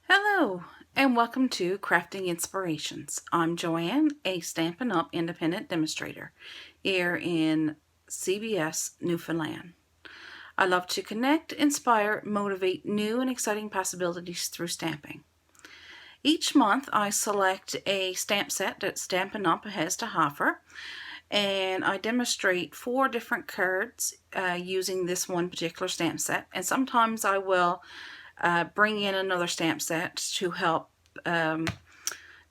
Hello and welcome to Crafting Inspirations. I'm Joanne, a Stampin' Up! Independent demonstrator here in CBS, Newfoundland. I love to connect, inspire, motivate new and exciting possibilities through stamping. Each month I select a stamp set that Stampin' Up! Has to offer, and I demonstrate 4 different cards using this one particular stamp set, and sometimes I will bring in another stamp set to help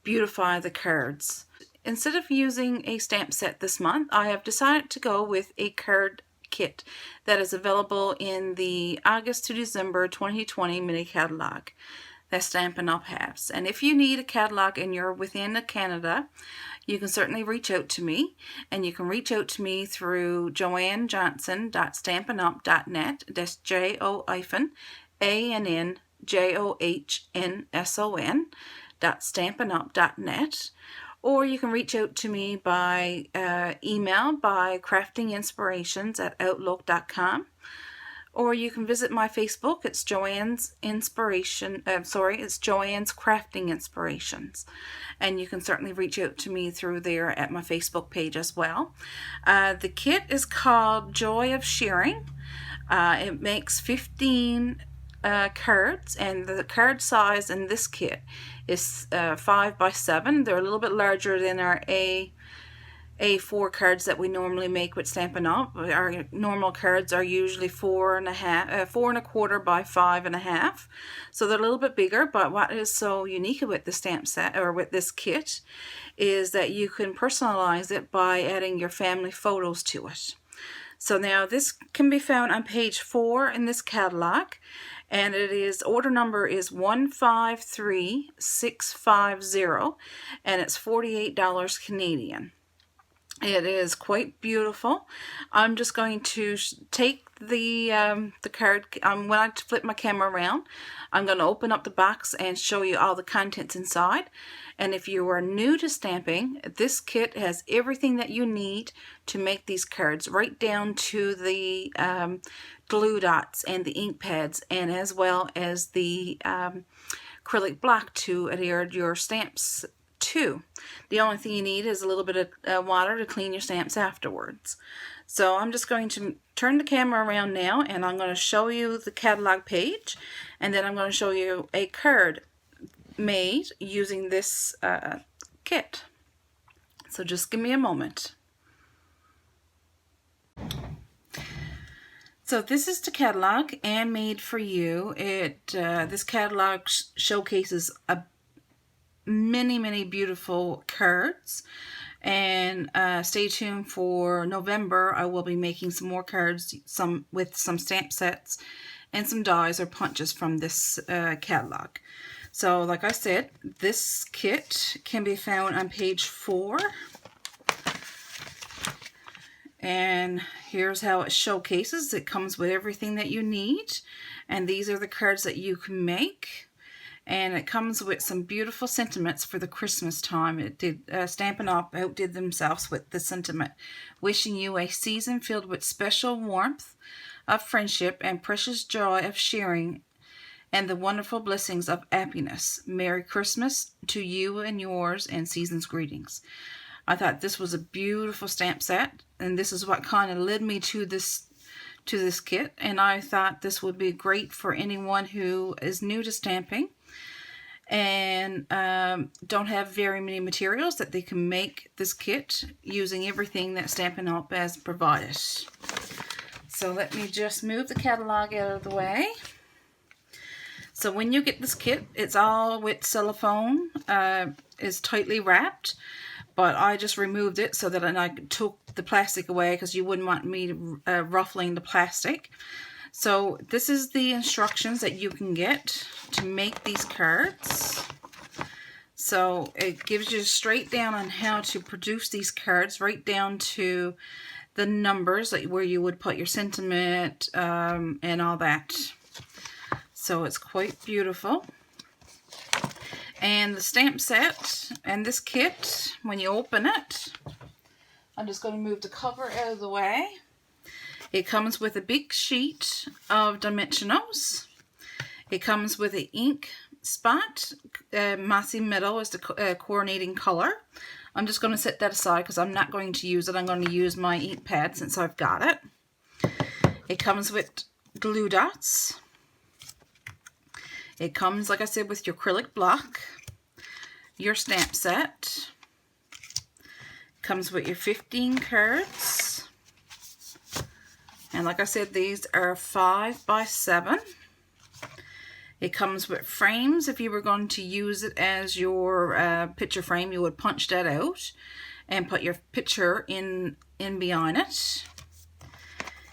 beautify the cards. Instead of using a stamp set this month, I have decided to go with a card kit that is available in the August to December 2020 mini catalog that Stampin' Up! Has. And if you need a catalog and you're within Canada, you can certainly reach out to me, and you can reach out to me through joannejohnson.stampinup.net. That's JoannJohnson.stampinup.net, or you can reach out to me by email by craftinginspirations@outlook.com, or you can visit my Facebook. It's Joanne's Crafting Inspirations, and you can certainly reach out to me through there at my Facebook page as well. The kit is called Joy of Shearing. It makes 15 cards, and the card size in this kit is 5 by 7. They're a little bit larger than our A4 cards that we normally make with Stampin' Up! Our normal cards are usually 4.25 by 5.5, so they're a little bit bigger. But what is so unique with the stamp set, or with this kit, is that you can personalize it by adding your family photos to it. So now this can be found on page 4 in this catalog, and order number is 153650, and it's $48 Canadian. It is quite beautiful. I'm just going to take the card. When I flip my camera around, I'm going to open up the box and show you all the contents inside. And if you are new to stamping, this kit has everything that you need to make these cards, right down to the glue dots and the ink pads, and as well as the acrylic block to adhere your stamps to. The only thing you need is a little bit of water to clean your stamps afterwards. So I'm just going to turn the camera around now, and I'm going to show you the catalog page, and then I'm going to show you a card made using this kit. So just give me a moment. So this is the catalog and made for you. This catalog showcases many beautiful cards, and stay tuned for November. I will be making some more cards, with some stamp sets and some dies or punches from this catalog. So like I said, this kit can be found on page 4, and here's how it showcases. It comes with everything that you need, and these are the cards that you can make. And it comes with some beautiful sentiments for the Christmas time. Stampin' Up! Outdid themselves with the sentiment. Wishing you a season filled with special warmth of friendship and precious joy of sharing, and the wonderful blessings of happiness. Merry Christmas to you and yours, and season's greetings. I thought this was a beautiful stamp set, and this is what kind of led me to this kit. And I thought this would be great for anyone who is new to stamping and don't have very many materials, that they can make this kit using everything that Stampin' Up! Has provided. So let me just move the catalog out of the way. So when you get this kit, it's all with cellophane, is tightly wrapped, but I just removed it so that I took the plastic away, because you wouldn't want me ruffling the plastic. So this is the instructions that you can get to make these cards. So it gives you straight down on how to produce these cards, right down to the numbers, like where you would put your sentiment and all that. So it's quite beautiful. And the stamp set and this kit, when you open it, I'm just going to move the cover out of the way. It comes with a big sheet of dimensionals. It comes with an ink spot. Mossy Meadow is the coordinating color. I'm just going to set that aside because I'm not going to use it. I'm going to use my ink pad since I've got it. It comes with glue dots. It comes, like I said, with your acrylic block, your stamp set. It comes with your 15 cards. And like I said, these are 5 by 7. It comes with frames. If you were going to use it as your picture frame, you would punch that out and put your picture in behind it.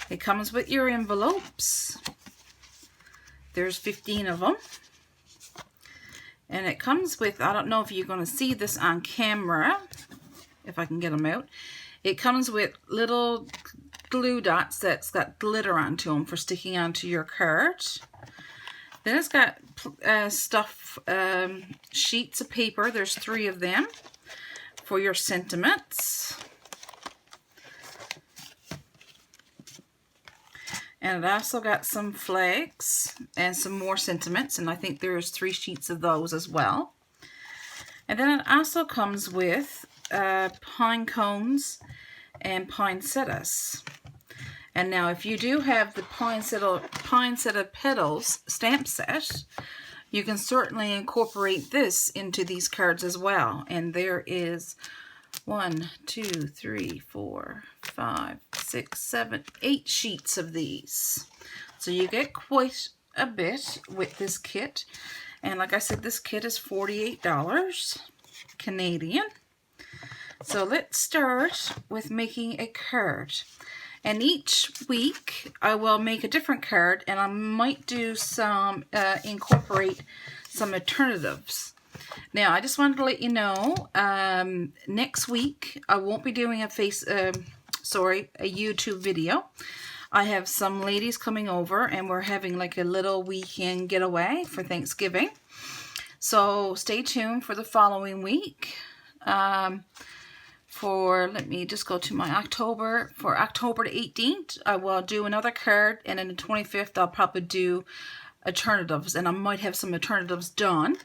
It comes with your envelopes. There's 15 of them. And it comes with, I don't know if you're going to see this on camera, if I can get them out. It comes with little glue dots that's got glitter onto them for sticking onto your card. Then it's got sheets of paper. There's 3 of them for your sentiments. And it also got some flags and some more sentiments, and I think there's 3 sheets of those as well. And then it also comes with pine cones and poinsettias. And now if you do have the poinsettia petals stamp set, you can certainly incorporate this into these cards as well. And there is 1, 2, 3, 4, 5, 6, 7, 8 sheets of these. So you get quite a bit with this kit. And like I said, this kit is $48 Canadian. So let's start with making a card. And each week I will make a different card, and I might do some, incorporate some alternatives. Now, I just wanted to let you know, next week I won't be doing a YouTube video. I have some ladies coming over, and we're having like a little weekend getaway for Thanksgiving. So stay tuned for the following week. Let me just go to my October. For October the 18th, I will do another card, and then the 25th, I'll probably do alternatives, and I might have some alternatives done.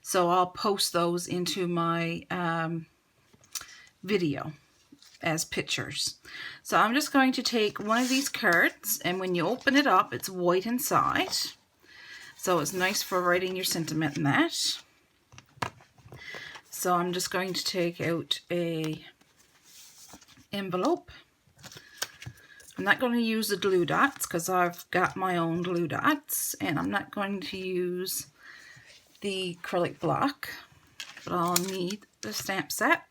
So I'll post those into my video as pictures. So I'm just going to take one of these cards, and when you open it up, it's white inside. So it's nice for writing your sentiment in that. So I'm just going to take out a envelope. I'm not going to use the glue dots because I've got my own glue dots, and I'm not going to use the acrylic block, but I'll need the stamp set,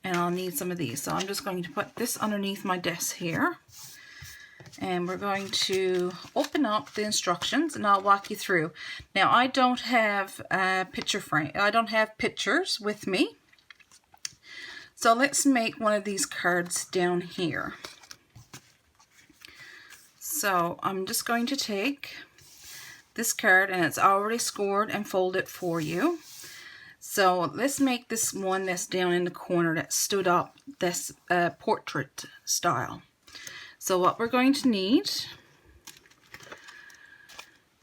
and I'll need some of these. So I'm just going to put this underneath my desk here, and we're going to open up the instructions, and I'll walk you through. Now, I don't have a picture frame. I don't have pictures with me. So let's make one of these cards down here. So I'm just going to take this card, and it's already scored and folded for you. So let's make this one that's down in the corner that stood up, this portrait style. So what we're going to need,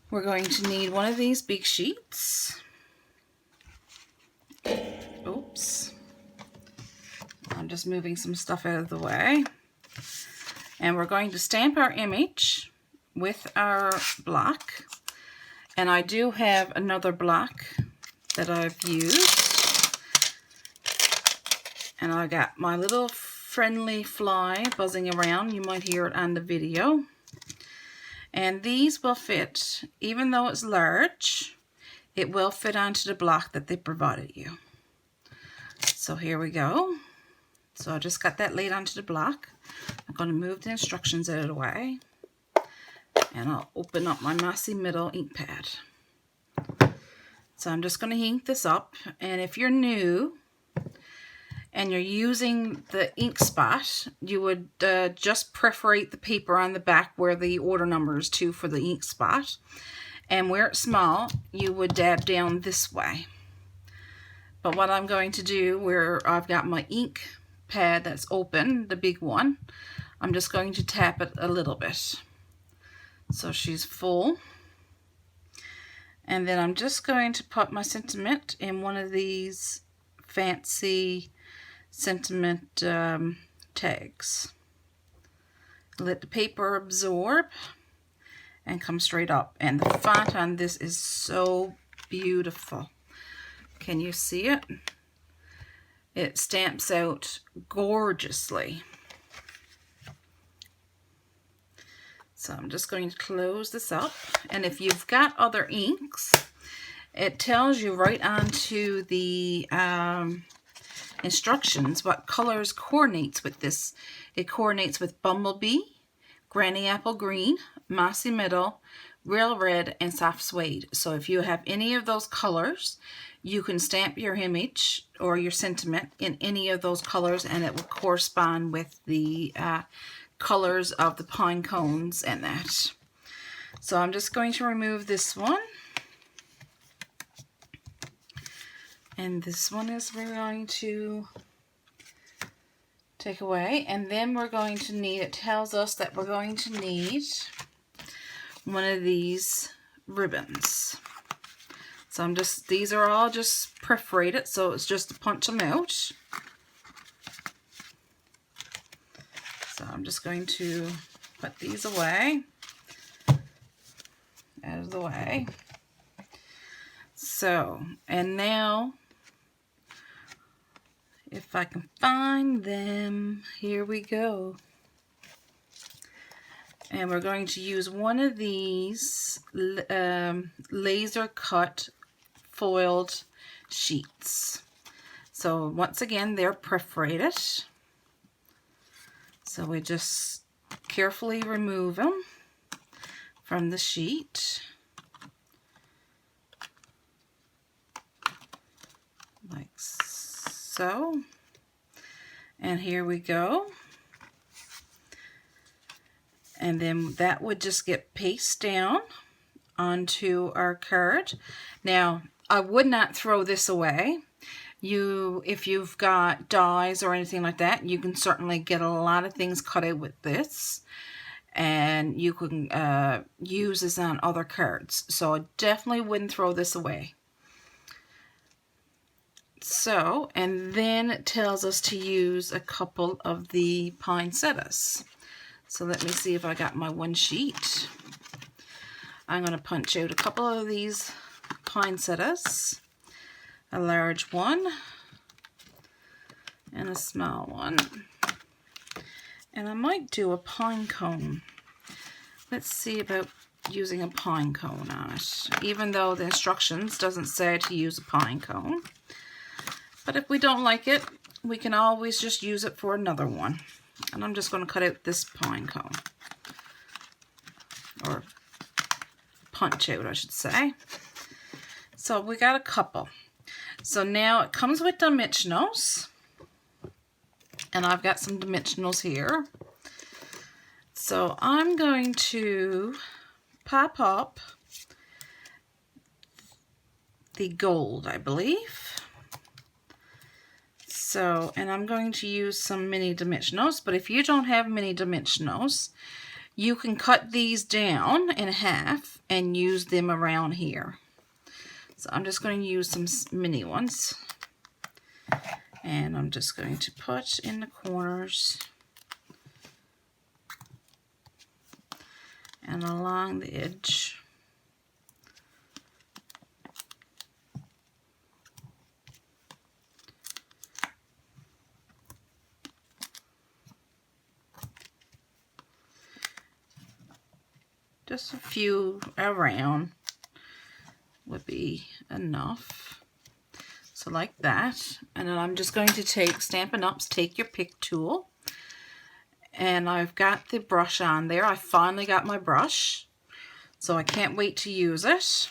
we're going to need one of these big sheets. Oops. I'm just moving some stuff out of the way. And we're going to stamp our image with our block. And I do have another block that I've used. And I got my little friendly fly buzzing around. You might hear it on the video. And these will fit, even though it's large, it will fit onto the block that they provided you. So here we go. So I just got that laid onto the block. I'm going to move the instructions out of the way, and I'll open up my Mossy Meadow ink pad. So I'm just going to ink this up, and if you're new and you're using the ink spot, you would just perforate the paper on the back where the order number is to for the ink spot, and where it's small, you would dab down this way. But what I'm going to do, where I've got my ink pad that's open, the big one, I'm just going to tap it a little bit so she's full, And then I'm just going to put my sentiment in one of these fancy sentiment tags. Let the paper absorb and come straight up. And the font on this is so beautiful. Can you see it? It stamps out gorgeously. So I'm just going to close this up. And if you've got other inks, it tells you right onto the instructions what colors coordinates with this. It coordinates with Bumblebee, Granny Apple Green, Mossy Meadow, Real Red, and Soft Suede. So if you have any of those colors, you can stamp your image or your sentiment in any of those colors, and it will correspond with the colors of the pine cones and that. So I'm just going to remove this one. And this one is we're going to take away. And then we're going to need, it tells us that we're going to need one of these ribbons. So I'm just, these are all just perforated, so it's just to punch them out. So I'm just going to put these away, out of the way. So, and now, if I can find them, here we go. And we're going to use one of these laser cut foiled sheets. So once again, they're perforated. So we just carefully remove them from the sheet. Like so. And here we go. And then that would just get pasted down onto our card. Now, I would not throw this away. If you've got dies or anything like that, you can certainly get a lot of things cut out with this. And you can use this on other cards. So I definitely wouldn't throw this away. So, and then it tells us to use a couple of the poinsettias. So let me see if I got my one sheet. I'm going to punch out a couple of these poinsettias. A large one and a small one. And I might do a pine cone. Let's see about using a pine cone on it. Even though the instructions doesn't say to use a pine cone. But if we don't like it, we can always just use it for another one. And I'm just going to cut out this pine cone. Or punch out, I should say. So we got a couple. So now it comes with dimensionals. And I've got some dimensionals here. So I'm going to pop up the gold, I believe. So, and I'm going to use some mini dimensionals, but if you don't have mini dimensionals, you can cut these down in half and use them around here. So I'm just going to use some mini ones. And I'm just going to put in the corners and along the edge. Just a few around would be enough. So like that. And then I'm just going to take Stampin' Up's Take Your Pick tool. And I've got the brush on there. I finally got my brush. So I can't wait to use it.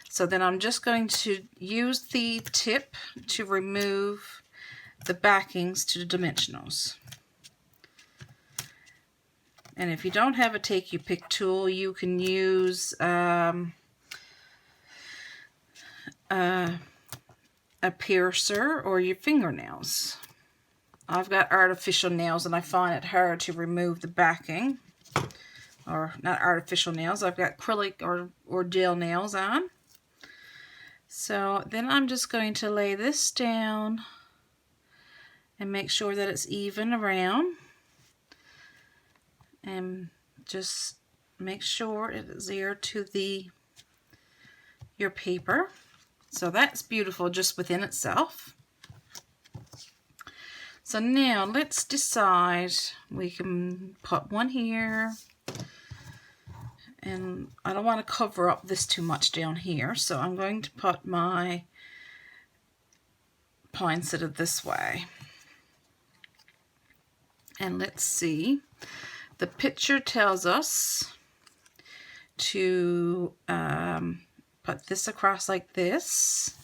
So then I'm just going to use the tip to remove the backings to the dimensionals. And if you don't have a Take Your Pick tool, you can use a piercer or your fingernails. I've got artificial nails and I find it hard to remove the backing. Or not artificial nails, I've got acrylic or gel nails on. So then I'm just going to lay this down and make sure that it's even around, and just make sure it is adhered to your paper. So that's beautiful just within itself. So now let's decide, we can put one here, and I don't want to cover up this too much down here, so I'm going to put my poinsettia this way. And let's see, the picture tells us to put this across like this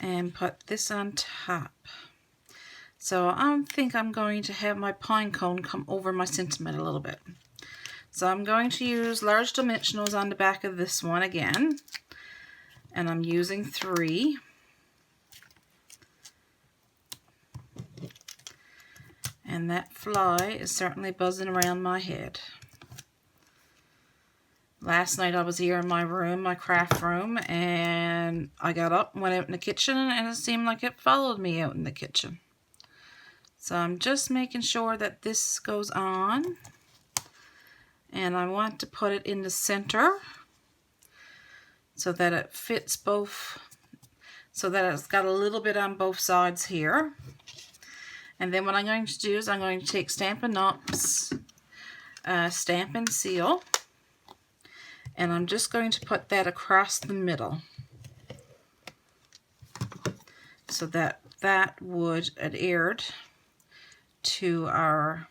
and put this on top. So I think I'm going to have my pine cone come over my sentiment a little bit. So I'm going to use large dimensionals on the back of this one again, and I'm using 3. And that fly is certainly buzzing around my head. Last night I was here in my room, my craft room, and I got up and went out in the kitchen, and it seemed like it followed me out in the kitchen. So I'm just making sure that this goes on, and I want to put it in the center so that it fits both, so that it's got a little bit on both sides here. And then what I'm going to do is I'm going to take Stampin' Up's Stampin Seal, and I'm just going to put that across the middle so that that would adhere to our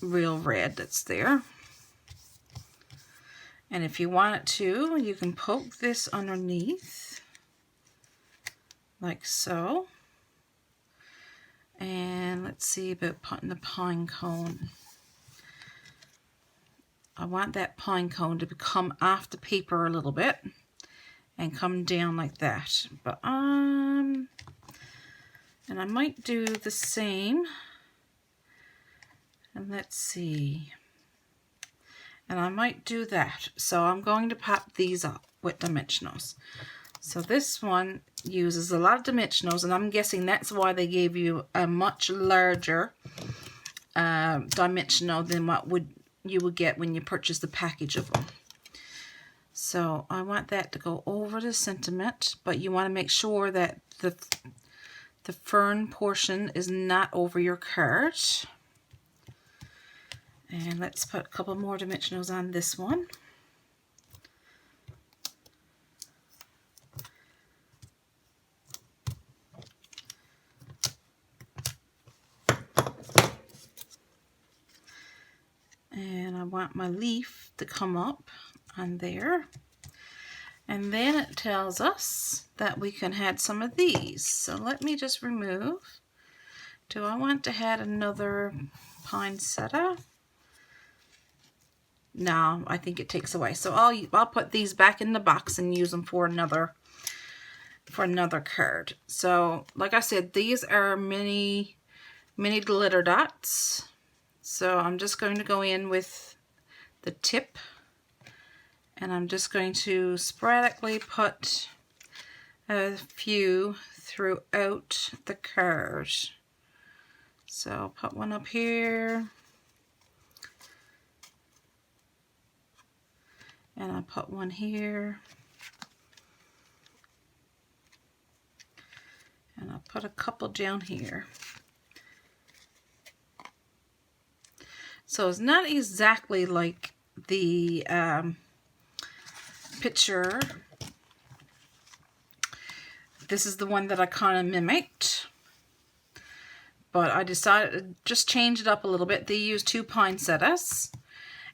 real red that's there. And if you want it to, you can poke this underneath like so. And let's see about putting the pine cone. I want that pine cone to come off the paper a little bit and come down like that. But and I might do the same. And let's see. And I might do that. So I'm going to pop these up with dimensionals. So this one uses a lot of dimensionals, and I'm guessing that's why they gave you a much larger dimensional than what you would get when you purchase the package of them. So I want that to go over the sentiment, but you want to make sure that the fern portion is not over your card. And let's put a couple more dimensionals on this one. And I want my leaf to come up on there. And then it tells us that we can add some of these. So let me just remove. Do I want to add another poinsettia? No, I think it takes away. So I'll put these back in the box and use them for another card. So like I said, these are mini glitter dots. So I'm just going to go in with the tip, and I'm just going to sporadically put a few throughout the card. So I'll put one up here, and I'll put one here, and I'll put a couple down here. So it's not exactly like the picture. This is the one that I kind of mimicked, but I decided to just change it up a little bit. They used 2 poinsettias,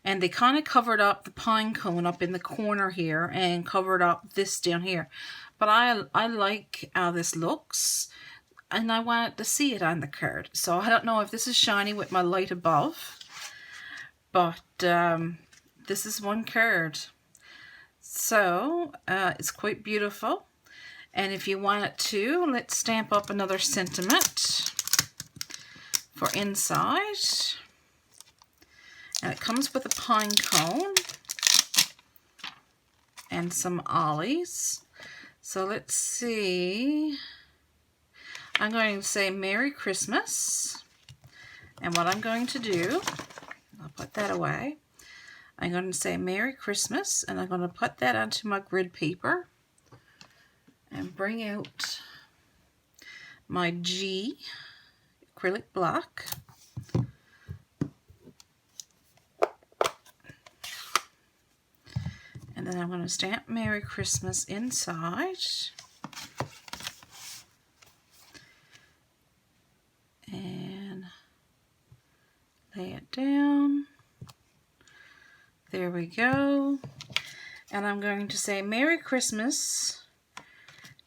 and they kind of covered up the pine cone up in the corner here and covered up this down here. But I like how this looks, and I wanted to see it on the card. So I don't know if this is shiny with my light above, but this is one card. So it's quite beautiful. And if you want it to, let's stamp up another sentiment for inside. And it comes with a pine cone. and some ollies. So let's see. I'm going to say Merry Christmas. And what I'm going to do, I'll put that away. I'm going to say Merry Christmas, and I'm going to put that onto my grid paper and bring out my G acrylic block. And then I'm going to stamp Merry Christmas inside. And lay it down. There we go. And I'm going to say Merry Christmas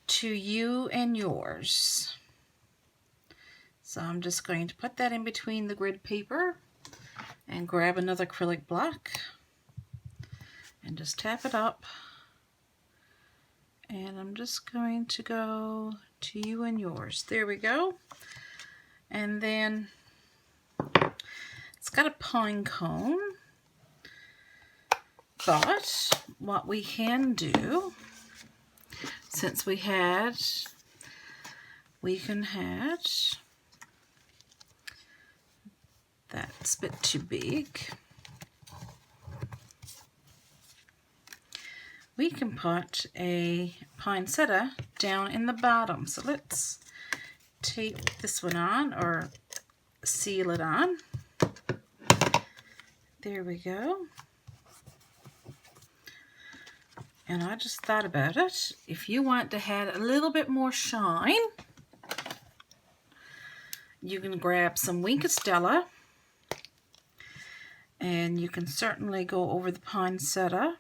to you and yours. So I'm just going to put that in between the grid paper and grab another acrylic block and just tap it up. And I'm just going to go to you and yours. There we go. And then it's got a pine cone. But what we can do, since we can add, that's a bit too big. We can put a poinsettia down in the bottom. So let's tape this one on, or seal it on. There we go. And I just thought about it. If you want to add a little bit more shine, you can grab some Winkostella, and you can certainly go over the poinsettia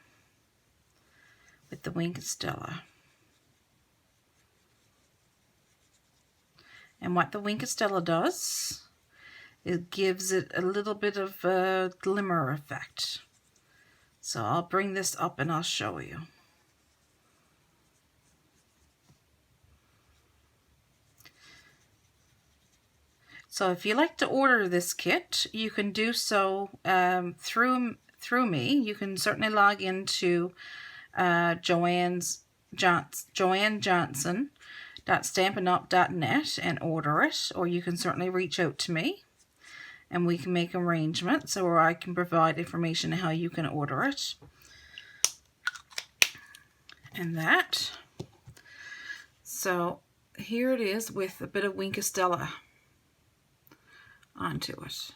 with the Winkostella. And what the Winkostella does, it gives it a little bit of a glimmer effect. So I'll bring this up and I'll show you. So if you like to order this kit, you can do so through me. You can certainly log into joannejohnson.stampinup.net and order it, or you can certainly reach out to me and we can make arrangements, or I can provide information on how you can order it. And that. So here it is with a bit of Winkostella onto it.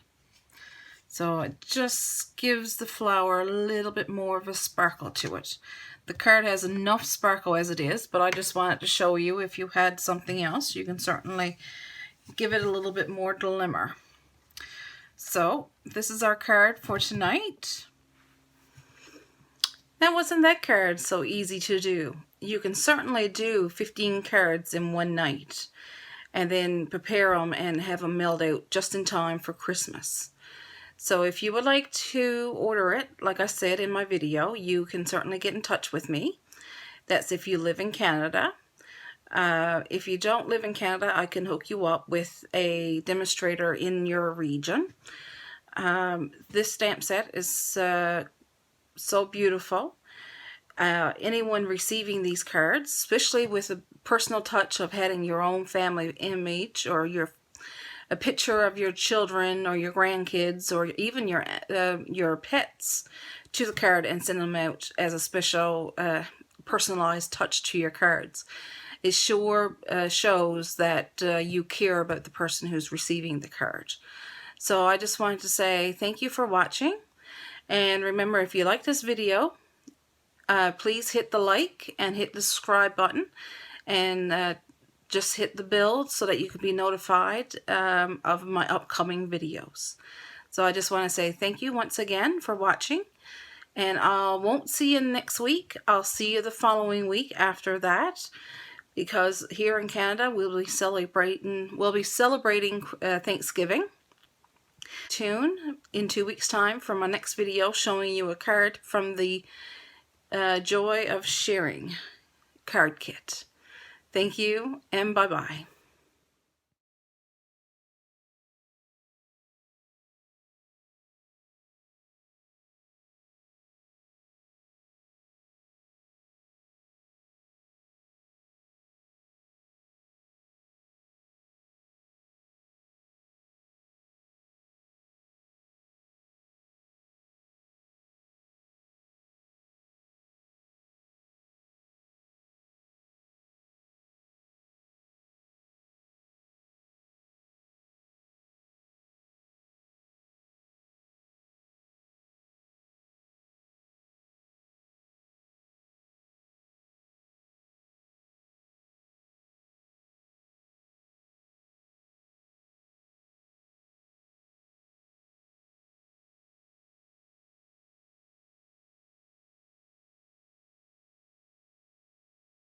So it just gives the flower a little bit more of a sparkle to it. The card has enough sparkle as it is, but I just wanted to show you, if you had something else, you can certainly give it a little bit more glimmer. So this is our card for tonight. Now, wasn't that card so easy to do? You can certainly do 15 cards in one night and then prepare them and have them mailed out just in time for Christmas. So if you would like to order it, like I said in my video, you can certainly get in touch with me. That's if you live in Canada. If you don't live in Canada, I can hook you up with a demonstrator in your region. This stamp set is so beautiful. Anyone receiving these cards, especially with a personal touch of adding your own family image, or a picture of your children or your grandkids, or even your pets, to the card and send them out as a special personalized touch to your cards, it sure shows that you care about the person who's receiving the card. So I just wanted to say thank you for watching, and remember, if you like this video, please hit the like and hit the subscribe button, and just hit the bell so that you can be notified of my upcoming videos. So I just want to say thank you once again for watching, and I won't see you next week. I'll see you the following week after that, because here in Canada we'll be celebrating Thanksgiving. Tune in 2 weeks' time for my next video showing you a card from the Joy of Sharing card kit. Thank you, and bye-bye.